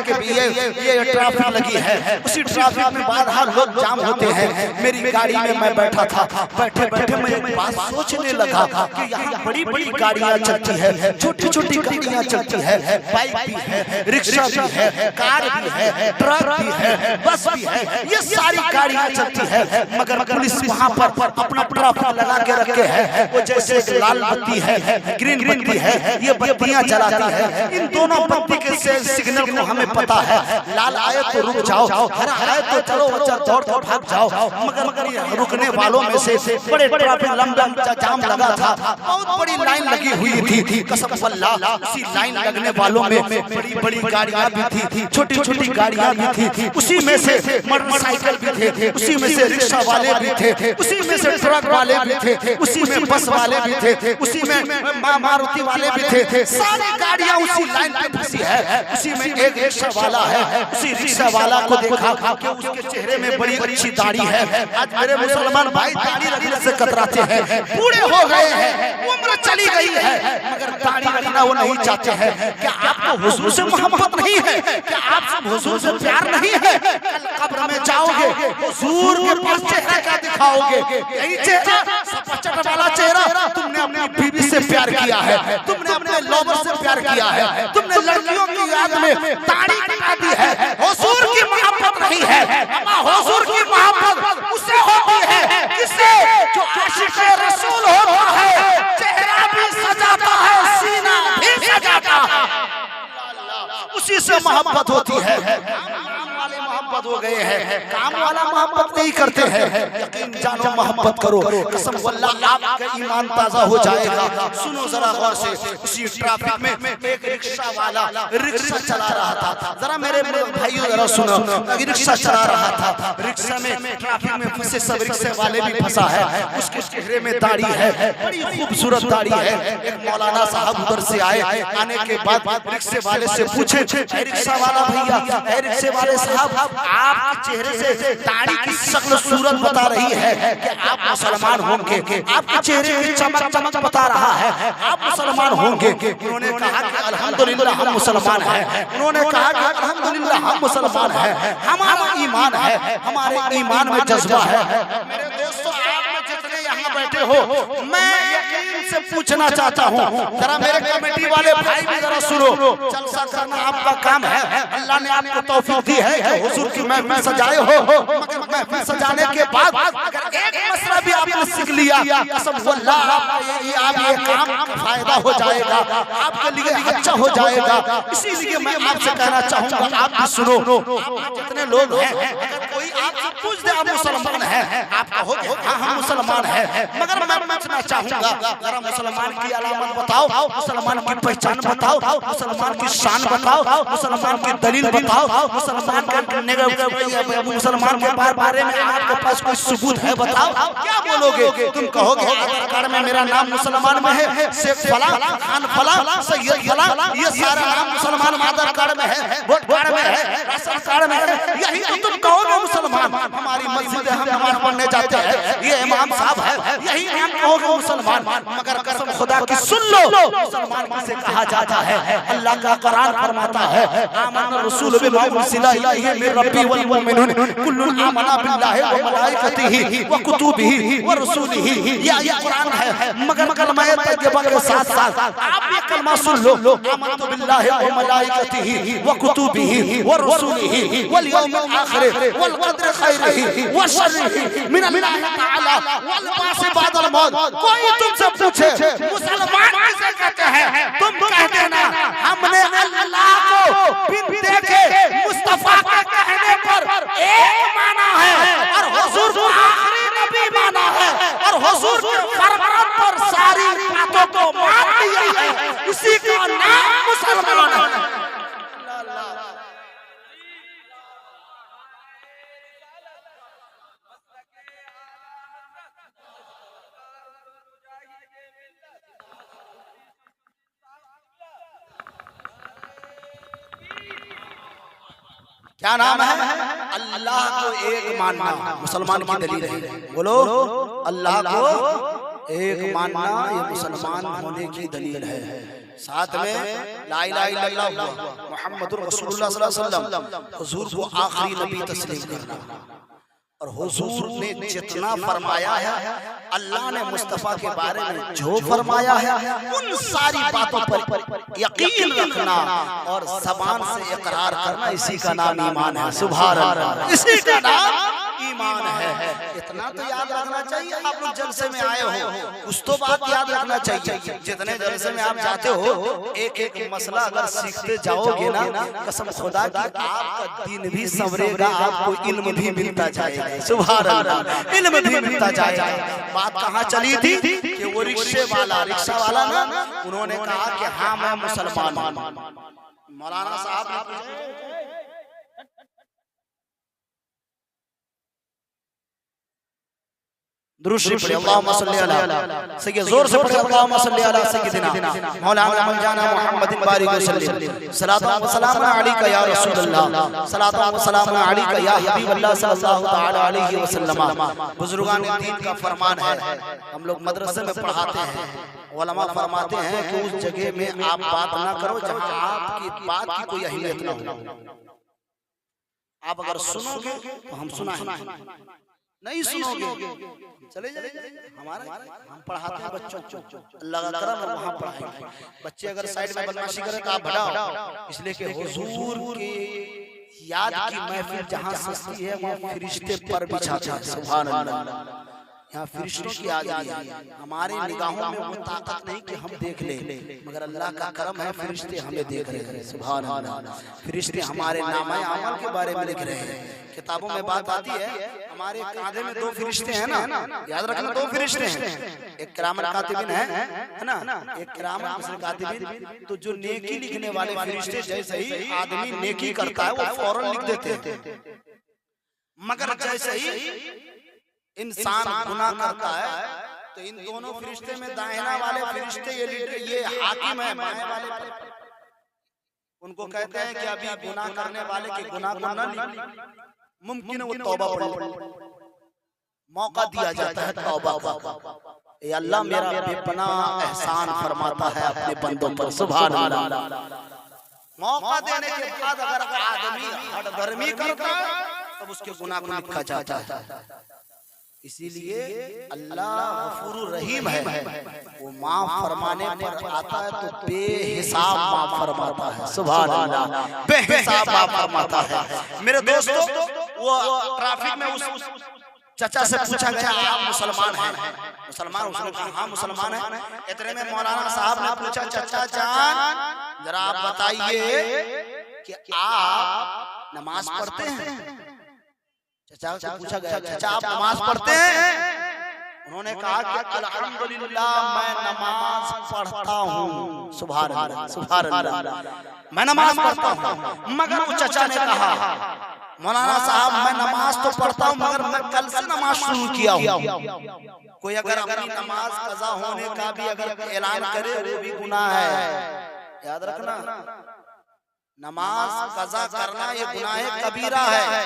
कि ये ट्रैफिक लगी है, उसी ट्रैफिक में बाहर लोग जाम होते हैं। मेरी गाड़ी में मैं बैठा था, बैठे बैठे मैं एक बात सोचने लगा कि यहाँ बड़ी बड़ी गाड़ियाँ चलती है, छोटी छोटी गाड़ियाँ चलती है, बाइक भी है, रिक्शा भी है, कार भी है, ट्रक भी है, बस भी है, ये सारी गाड़ियाँ चलती है। मगर पुलिस वहाँ पर अपना ट्रैफिक लगा के रखे है। वो जैसे लाल बत्ती है, ग्रीन बत्ती है, ये बत्तियाँ जलाती है। इन दोनों बत्ती के सिग्नल को हमें पता है, लाल आए तो रुक जाओ, हरा आए तो चलो दौड़ कर भाग जाओ। मगर रुकने वालों में से बड़े ट्रैफिक लंबा जाम लगा था, बहुत बड़ी लाइन लगी हुई थी। कसम वल्लाह उसी लाइन लगने वालों में बड़ी बड़ी गाड़ियाँ भी थी, छोटी छोटी गाड़ियाँ भी थी, उसी में से मोटरसाइकिल भी थे, उसी में से रिक्शा वाले भी थे, उसी में से ट्रक वाले भी थे, उसी में बस वाले भी थे, उसी में मारुति वाले भी थे। सारी गाड़ियाँ उसी लाइन पे फंसी है। उसी में एक रिक्शा वाला है, उसी रिक्शा वाला को देखा कि उसके चेहरे में बड़ी अच्छी दाढ़ी है। आज मेरे मुसलमान भाई दाढ़ी रखने से कतराते हैं, बूढ़े हो गए हैं, उम्र चली गई है, मगर दाढ़ी रखना वो नहीं चाहते हैं। क्या आपको हुजूर से मोहब्बत नहीं है? क्या आप हुजूर से प्यार नहीं है? कल कब्र में जाओगे, हुजूर के पास चेहरा क्या दिखाओगे? यही चेहरा, सपचट वाला चेहरा। तुमने अपनी बीवी से प्यार किया है, तुमने अपने लवर से प्यार किया है, तुमने लड़कियों की याद में दाढ़ी कटा दी है। हुजूर की मोहब्बत नहीं है। हुजूर की मोहब्बत उसे होती है किससे? जो आशिक रसूल होता है, चेहरा भी सजाता है, सीना भी सजाता है, उसी से मोहब्बत होती है। मोहब्बत हो गए हैं, काम वाला मोहब्बत नहीं करते हैं। यकीन जानो मोहब्बत करो, कसम वल्लाह आपका ईमान ताजा हो जाएगा। सुनो जरा गौर से, उसी ट्रैफिक में एक रिक्शा वाला रिक्शा चला रहा था। जरा मेरे भाइयों जरा सुनो, रिक्शा चला रहा था, रिक्शा में ट्रैफिक में फंसे सब रिक्शे वाले भी फंसा है। उसके चेहरे में दाढ़ी है, बड़ी खूबसूरत दाढ़ी है। एक मौलाना साहब उधर से आए, आने के बाद रिक्शे वाले से पूछे, रिक्शा वाला भैया, रिक्शे वाले साहब, आपके चेहरे से दाढ़ी की शक्ल सूरत बता रही है कि आप मुसलमान होंगे, आपके चेहरे की चमक चमक बता रहा है आप मुसलमान होंगे। उन्होंने कहा कि अल्हम्दुलिल्लाह हम मुसलमान हैं। उन्होंने कहा कि अल्हम्दुलिल्लाह हम मुसलमान हैं, हमारा ईमान है, हमारे ईमान में जज्बा है। मेरे दोस्तों, आप में जितने यहाँ बैठे हो, मैं यकीन से पूछना चाहता हूँ, जरा मेरे कमेटी वाले भाई भी जरा सुनो, जलसा करना आपका काम है। अल्लाह ने आपको तौफीक दी है कि हुजूर की महफिल सजाए हो, मगर महफिल सजाने के बाद अगर एक मसला भी आपने सीख लिया, कसम वल्लाह आप ये काम फायदा हो जाएगा, आपके लिए अच्छा हो जाएगा। इसीलिए मैं आपसे कहना चाहूँगा, आप भी सुनो, जितने लोग हैं, अगर कोई आपसे पूछ दे आप मुसलमान हैं, आप कहोगे हाँ हम मुसलमान हैं, मगर मैं पूछना चाहूँगा, जरा मुसलमान की अलामत बताओ, मुसलमान की पहचान बताओ, मुसलमान की शान बताओ, मुसलमान की दलील बताओ, मुसलमान के बारे में आपके पास कोई सबूत है बताओ। क्या बोलोगे? तुम कहोगे आधार कार्ड में मेरा नाम मुसलमान में है, शेख फला, खान फला, सैयद फला, ये सारा नाम मुसलमान आधार कार्ड में है, वोट कार्ड में है, राशन कार्ड में है, यही तो तुम कहोगे मुसलमान। हमारी मस्जिद हम नमाज पढ़ने जाते हैं, ये इमाम साहब है, यही नाम कहोगे मुसलमान। मगर कसम खुदा की सुन लो, मुसलमान किसे कहा जाता है? अल्लाह का कुरान फरमाता है, आमन रसूल बिमा उरसिला इलैहि मिन रब्बी वल मुमिनून कुल्लुन आमना बिल्लाहि व मलाइकतिही व कुतुबिही व रसूलिही। ये कुरान है, मगर कलमा तैयबा के साथ साथ आप ये कलमा सुन लो, आमनतु बिल्लाहि व मलाइकतिही व कुतुबिही व रसूलिही वल यौमिल आखिर वल कद्र खैरिही व शर्रिही मिन अल्लाह तआला वल बास बादल मौत। कोई तुमसे पूछे मुसलमान किसे कहते हैं, तुम कह देना हमने अल्लाह को बिन देखे मुस्तफा के कहने पर एक माना है, और हुजूर को आखिरी नबी माना है, और हुजूर के फरमान पर सारी बातों को मान लिया है। इसी का नाम मुसलमान है। क्या नाम है? अल्लाह को एक मानना मुसलमान की दलील है। बोलो, अल्लाह को एक मानना ये मुसलमान होने की दलील है। साथ में ला इलाहा इल्लल्लाह मुहम्मदुर रसूलुल्लाह सल्लल्लाहु अलैहि वसल्लम हुजूर को आखिरी नबी तस्लीम करना। और हुजूर ने जितना फरमाया है, अल्लाह ने मुस्तफ़ा के बारे में जो फरमाया है, उन सारी बातों पर यकीन रखना और ज़बान से इकरार करना, इसी का नाम ईमान है। सुभान अल्लाह, इसी का नाम ईमान है। इतना तो याद रखना चाहिए। आप लोग जलसे में आए हो, कुछ तो बात याद रखना चाहिए। जितने जलसे में आप जाते हो, एक एक मसला अगर सीखते जाओगे ना, कसम खुदा की आपका दिन भी संवरेगा, आपको इल्म भी मिलता जाएगा। सुभान अल्लाह, इल्म भी मिलता जाएगा। बात कहाँ चली थी कि वो रिक्शा वाला ना, उन्होंने कहा कि हाँ मैं मुसलमान हूँ। मौलाना साहब ने दुरूद पढ़े, अल्लाहुम्मा सल्ली अला सय्यद, जोर से पढ़े अल्लाहुम्मा सल्ली अला सय्यदिना मौलाना मौलाना मुहम्मदिन बारिक वसल्लम। सलातु व सलाम अलैका या रसूलल्लाह, सलातु व सलाम अलैका या हबीबल्लाह सल्लल्लाहु तआला अलैहि वसल्लम। बुजुर्गान दीन का फरमान है, हम लोग मदरसे में पढ़ाते हैं, उलमा फरमाते हैं कि उस जगह में आप बात ना करो जहां आपकी बात की कोई अहमियत ना हो। आप अगर सुनोगे तो हम सुनाएंगे, नहीं सुनोगे चले जाइए। हमारा हम पढ़ाते हैं बच्चों को, अल्लाह का करम है, वहाँ पढ़ाएंगे। बच्चे अगर साइड में बदमाशी करें तो आप भड़ाओ, इसलिए कि हुजूर की याद की महफिल जहाँ सस्ती है वहाँ फरिश्ते पर बिछाते हैं। सुभान अल्लाह, यहाँ फरिश्तों की याद है। हमारे निगाहों में वो ताकत नहीं कि हम देख लें, मगर अल्लाह का करम है, फरिश्ते हमें देख रहे हैं। सुभान अल्लाह, फरिश्ते हमारे नामे अमल के बारे में लिख रहे हैं। किताबों में बात आती है, हमारे कांधे में दो फरिश्ते हैं ना, याद रखना, दो फरिश्ते हैं। एक किरामन कातिबिन है ना, एक किरामन कातिबिन। तो जो नेकी लिखने वाले फरिश्ते, जैसे ही आदमी नेकी करता है वो फौरन लिख देते हैं, मगर जैसे ही इंसान गुनाह करता है तो इन दोनों फरिश्ते में दाहिना वाले फरिश्ते ये हाकिम है, बाएं वाले उनको कहते हैं कि अभी गुनाह करने वाले के गुनाह को न लिख, मुमकिन है वो तौबा पढ़ ले, मौका दिया जाता है तौबा का। ये अल्लाह मेरा बेपनाह एहसान फरमाता है अपने बंदों पर। सुभान अल्लाह, मौका देने के बाद अगर आदमी हठधर्मी करता है तब उसके गुनाह को लिखा जाता है। इसीलिए अल्लाह गफूर रहीम है, वो माफ फरमाने पर आता है तो बेहिसाब माफ फरमाता है। सुभान अल्लाह, बेहिसाब माफ फरमाता है। मेरे दोस्तों, वो ट्रैफिक में उस चाचा से पूछा गया आप मुसलमान हैं? मुसलमान, उसने कहा हाँ मुसलमान है। इतने में मौलाना साहब ने पूछा, चाचा जान जरा आप बताइए कि आप नमाज पढ़ते हैं? चाचा से पूछा गया, चाचा आप नमाज पढ़ते हैं? उन्होंने कहा कि अल्हम्दुलिल्लाह मैं नमाज पढ़ता हूँ। सुभान अल्लाह, सुभान अल्लाह, मैं नमाज पढ़ता हूँ। मगर उस चाचा ने कहा, मौलाना साहब मैं नमाज तो पढ़ता हूँ मगर मैं कल से नमाज शुरू किया हूँ। कोई अगर अपनी नमाज कज़ा होने का भी अगर ऐलान करे वो भी गुनाह है। याद रखना, नमाज कज़ा करना ये गुनाह कबीरा है।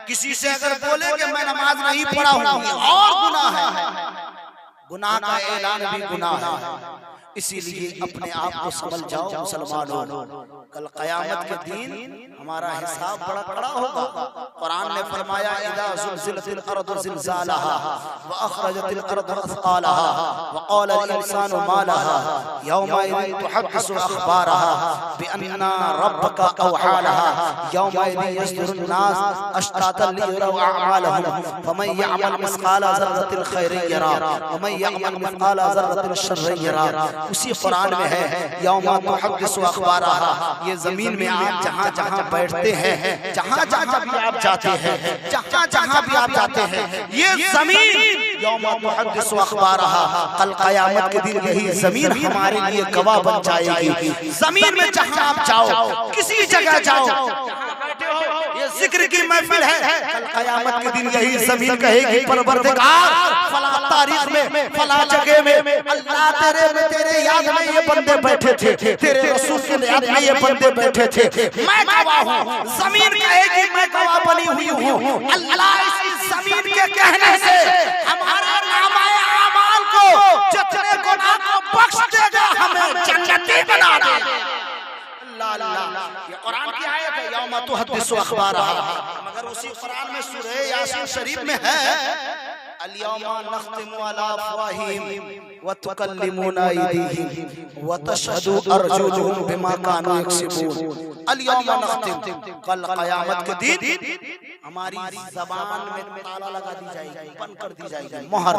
किसी से अगर बोले कि मैं नमाज नहीं पढ़ा हूँ और गुनाह है, गुनाह का ऐलान भी गुनाह है। इसीलिए अपने आप को समझ जाओ मुसलमानों, कल क़यामत के दिन हमारा हिसाब बड़ा कड़ा होगा। कुरान ने फरमाया, इज़ा ज़ुलज़िलतिल अर्दु ज़िलज़ालहा व अख़रजतिल अर्दु अथक़ालहा व क़ालल इंसानु मा लहा यौमइज़िन तुहद्दिसु अख़बारहा बिअन्ना रब्बका अवहा लहा यौमइज़िन यस्दुरुन नास अश्तातन लियरौ अअमालहुम फमन यअमल मिस्क़ाला ज़र्रतिन खैरन यरा व मन यअमल मिस्क़ाला ज़र्रतिन शर्रन यरा। उसी कुरान में है, यौमा तुहद्दिसु अख़बारहा, ये जमीन में आप जहाँ जहाँ बैठते हैं, जहाँ जहाँ भी आप जाते हैं, जहाँ जहाँ भी आप जाते हैं, ये जमीन यौमा तुहद्दिसु अख़बारहा, कल क़यामत के दिन यही जमीन हमारे लिए गवाह बन जाएगी। जमीन में जहाँ आप जाओ, किसी जगह जाओ, ये जिक्र की महफिल है, कल क़यामत के दिन यही जमीन कहेगी परवरदिगार फला तारीख में फला जगह में अल्लाह तेरे याद में ये बंदे बैठे थे, तेरे रसूल के याद में ये बंदे बैठे थे, मैं गवाह हूँ। जमीन कहेगी मैं गवाह बनी हुई हूँ। अल्लाह इस जमीन के कहने से हमारा नामाए आमाल को, जितने गुनाह को बख्श देगा, हमें जन्नती बना देगा। अल्लाह अल्लाह। ये कुरान की आयत है, यौमा तुहद्दिसु अखबारहा। मगर उसी कुरान में सूरह यासीन शरीफ में है, अल-यौमा नख्तिमु अला अफ़वाहिहिम व तुकल्लिमुना अयदीहिम व तशहदु अर्जुलुहुम बिमा कानू यक्सिबून। अल-यौमा नख्तिम, कल क़यामत के दिन हमारी ज़बान में ताला लगा दी जाएगी, बंद कर दी जाएगी, मोहर।